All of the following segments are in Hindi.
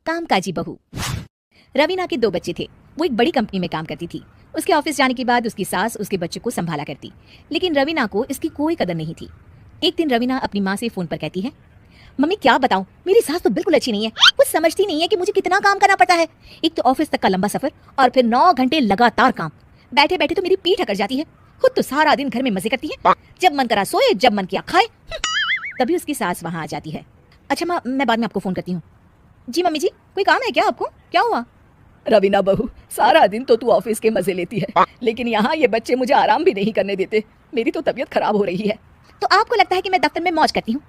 कामकाजी बहू। रवीना के 2 बच्चे थे। वो एक बड़ी कंपनी में काम करती थी। उसके ऑफिस जाने के बाद उसकी सास उसके बच्चे को संभाला करती, लेकिन रवीना को इसकी कोई कदर नहीं थी। एक दिन रवीना अपनी माँ से फोन पर कहती है, मम्मी क्या बताऊं, मेरी सास तो बिल्कुल अच्छी नहीं है। कुछ समझती नहीं है कि मुझे कितना काम करना पड़ता है। एक तो ऑफिस तक का लंबा सफर और फिर 9 घंटे लगातार काम। बैठे बैठे तो मेरी पीठ अकड़ जाती है। खुद तो सारा दिन घर में मजे करती है, जब मन करा सोए, जब मन किया खाए। तभी उसकी सास वहां आ जाती है। अच्छा माँ, मैं बाद में आपको फोन करती हूँ। जी मम्मी जी, कोई काम है क्या आपको? क्या हुआ? रवीना बहू, सारा दिन तो तू ऑफिस के मजे लेती है, लेकिन यहाँ ये बच्चे मुझे आराम भी नहीं करने देते। मेरी तो तबीयत खराब हो रही है। तो आपको लगता है कि मैं दफ्तर में मौज करती हूँ?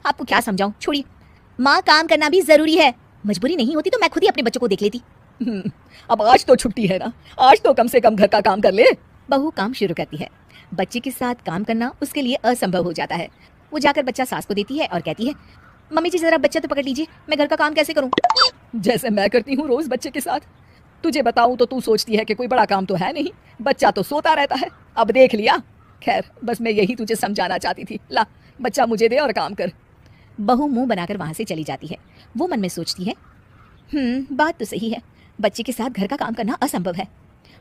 आपको क्या समझाऊं, छोड़िए। माँ, काम करना भी जरूरी है। मजबूरी नहीं होती तो मैं खुद ही अपने बच्चों को देख लेती। अब आज तो छुट्टी है ना, आज तो कम से कम घर का काम कर ले। बहू काम शुरू करती है। बच्चे के साथ काम करना उसके लिए असंभव हो जाता है। वो जाकर बच्चा सास को देती है और कहती है, मम्मी जी जरा बच्चा तो पकड़ लीजिए, मैं घर का काम कैसे करूं? जैसे मैं करती हूँ रोज बच्चे के साथ। तुझे बताऊं तो तू सोचती है कि कोई बड़ा काम तो है नहीं, बच्चा तो सोता रहता है। अब देख लिया। खैर, बस मैं यही तुझे समझाना चाहती थी। ला, बच्चा मुझे दे और काम कर। बहू मुंह बनाकर वहां से चली जाती है। वो मन में सोचती है, बात तो सही है, बच्चे के साथ घर का काम करना असंभव है।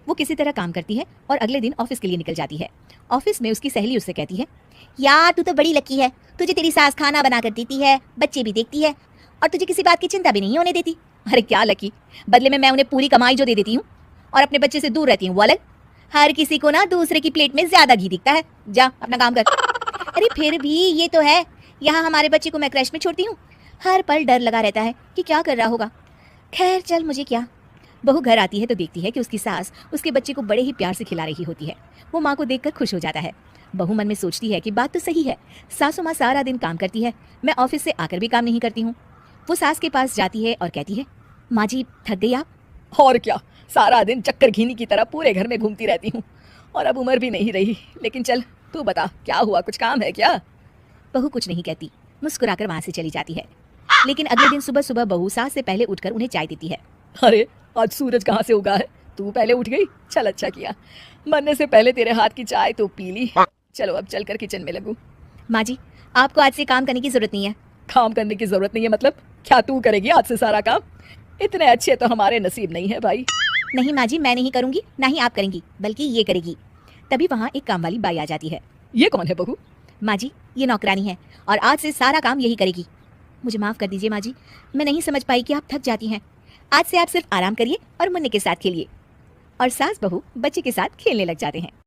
वो किसी तरह काम करती है और अगले दिन ऑफिस के लिए निकल जाती है। ऑफिस में उसकी सहेली उससे कहती है, यार तू तो बड़ी लकी है, तुझे तेरी सास खाना बना कर देती है, बच्चे भी देखती है और तुझे किसी बात की चिंता भी नहीं होने देती। अरे क्या लकी, बदले में मैं उन्हें पूरी कमाई जो दे देती हूँ और अपने बच्चे से दूर रहती हूँ वो अलग। हर किसी को ना दूसरे की प्लेट में ज्यादा घी दिखता है। जा अपना काम कर। अरे फिर भी ये तो है, यहाँ हमारे बच्चे को मैं क्रैश में छोड़ती हूँ, हर पल डर लगा रहता है कि क्या कर रहा होगा। खैर चल, मुझे क्या। बहू घर आती है तो देखती है कि उसकी सास उसके बच्चे को बड़े ही प्यार से खिला रही होती है। वो माँ को देखकर खुश हो जाता है। बहू मन में सोचती है कि बात तो सही है, सासू माँ सारा दिन काम करती है, मैं ऑफिस से आकर भी काम नहीं करती हूँ। वो सास के पास जाती है और कहती है, माँ जी थक गई आप? और क्या, सारा दिन चक्कर घीनी की तरह पूरे घर में घूमती रहती हूँ और अब उम्र भी नहीं रही। लेकिन चल तू बता, क्या हुआ, कुछ काम है क्या? बहू कुछ नहीं कहती, मुस्कुराकर वहां से चली जाती है। लेकिन अगले दिन सुबह सुबह बहू सास से पहले उठकर उन्हें चाय देती है। अरे आज सूरज कहाँ से उगा है, तू पहले उठ गई। चल अच्छा किया, मरने से पहले तेरे हाथ की चाय तो पी ली। चलो अब चलकर किचन में लगूं। माँ जी, आपको आज से काम करने की जरूरत नहीं है। काम करने की जरूरत नहीं है मतलब? क्या तू करेगी आज से सारा काम? इतने अच्छे तो हमारे नसीब नहीं है भाई। नहीं माँ जी, मैं नहीं करूंगी, ना ही आप करेंगी, बल्कि ये करेगी। तभी वहाँ एक काम वाली बाई आ जाती है। ये कौन है बहू? माँ जी, ये नौकरानी है और आज से सारा काम यही करेगी। मुझे माफ कर दीजिए माँ जी, मैं नहीं समझ पाई कि आप थक जाती हैं। आज से आप सिर्फ आराम करिए और मुन्ने के साथ खेलिए। और सास बहू बच्चे के साथ खेलने लग जाते हैं।